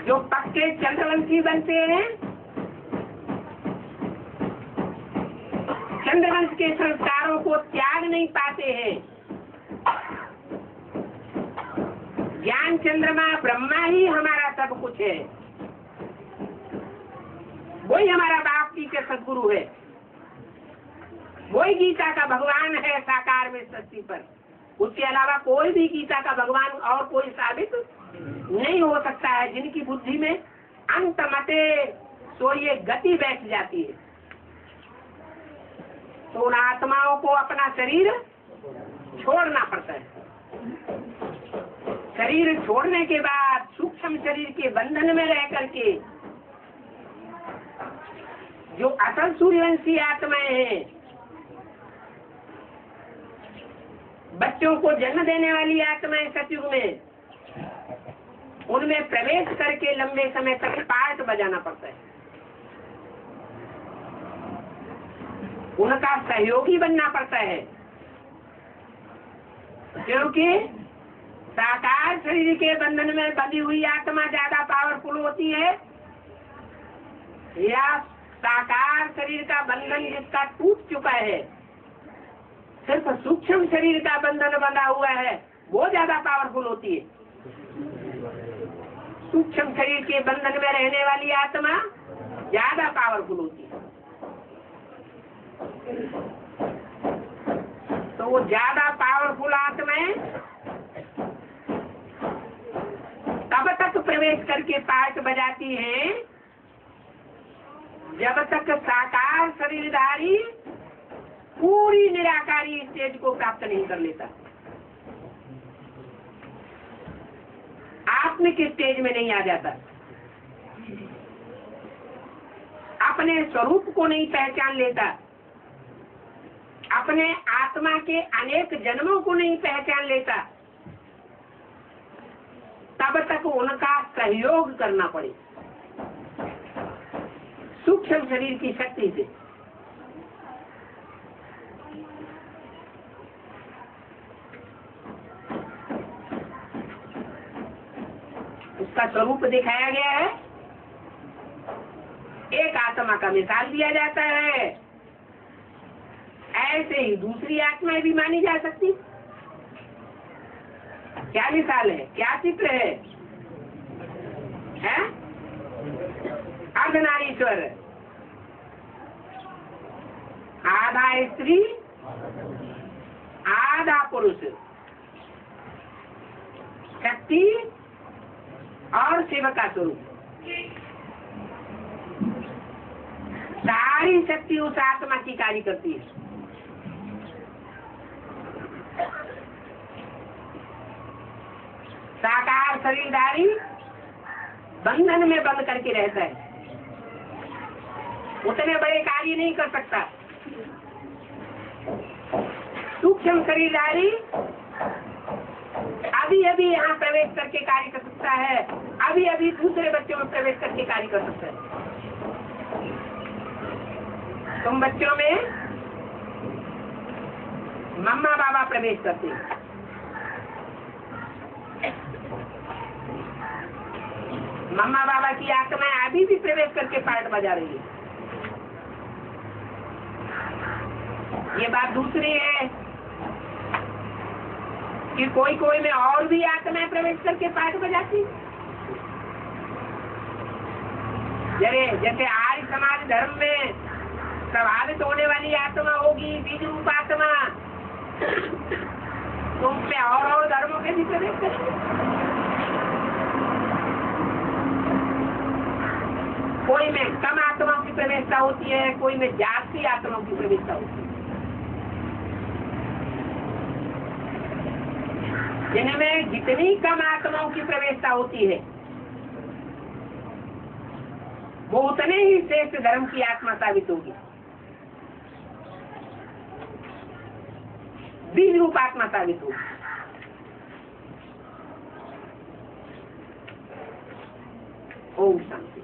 जो पक्के चंद्रवंशी बनते हैं, चंद्रवंश के संस्कारों को त्याग नहीं पाते हैं। ज्ञान चंद्रमा ब्रह्मा ही हमारा सब कुछ है, वही हमारा बाप जी के सदगुरु है, वही गीता का भगवान है साकार में सृष्टि पर। उसके अलावा कोई भी गीता का भगवान और कोई साबित नहीं हो सकता है। जिनकी बुद्धि में अंत मते तो ये गति बैठ जाती है, तो उन आत्माओं को अपना शरीर छोड़ना पड़ता है। शरीर छोड़ने के बाद सूक्ष्म शरीर के बंधन में रह करके जो असल सूर्यवंशी आत्माएं हैं, बच्चों को जन्म देने वाली आत्माएं सतयुग में, उनमें प्रवेश करके लंबे समय तक पार्ट बजाना पड़ता है, उनका सहयोगी बनना पड़ता है। क्योंकि साकार शरीर के बंधन में बंधी हुई आत्मा ज्यादा पावरफुल होती है, या साकार शरीर का बंधन जिसका टूट चुका है, सिर्फ सूक्ष्म शरीर का बंधन बंधा हुआ है, वो ज्यादा पावरफुल होती है। सूक्ष्म शरीर के बंधन में रहने वाली आत्मा ज्यादा पावरफुल होती है। तो वो ज्यादा पावरफुल आत्माएं तब तक प्रवेश करके पार्ट बजाती हैं जब तक साकार शरीरधारी पूरी निराकारी स्टेज को प्राप्त नहीं कर लेता, आत्मिक स्टेज में नहीं आ जाता, अपने स्वरूप को नहीं पहचान लेता, अपने आत्मा के अनेक जन्मों को नहीं पहचान लेता, तब तक उनका सहयोग करना पड़े सूक्ष्म शरीर की शक्ति से। उसका स्वरूप दिखाया गया है। एक आत्मा का मिसाल दिया जाता है, ऐसे ही दूसरी आत्माएं भी मानी जा सकती। क्या मिसाल है, क्या चित्र है? अर्धनारीश्वर, आधा स्त्री आधा पुरुष, शक्ति और शिव का स्वरूप। सारी शक्ति उस आत्मा की कार्य करती है। साकार शरीरधारी बंधन में बंद करके रहता है, उतने बड़े कार्य नहीं कर सकता। सूक्ष्म शरीरधारी अभी अभी यहाँ प्रवेश करके कार्य कर सकता है, अभी अभी दूसरे बच्चों में प्रवेश करके कार्य कर सकता है। तुम बच्चों में मम्मा बाबा प्रवेश करते हैं, मम्मा बाबा की आत्माएं अभी भी प्रवेश करके पार्ट बजा रही है। ये बात दूसरी है कि कोई कोई में और भी आत्माएं प्रवेश करके पार्ट बजाती। जैसे आर्य समाज धर्म में प्रभावित होने वाली आत्मा होगी बीज रूप आत्मा, तो उसमें और धर्मों के भी प्रवेश करेंगे। कोई में कम आत्माओं की प्रवेशता होती है, कोई में जाती आत्माओं की प्रवेशता होती है। जिनमें जितनी कम आत्माओं की प्रवेशता होती है वो उतने ही श्रेष्ठ धर्म की आत्मा साबित होगी, बीज रूप आत्मा साबित होगी। ओम शांति।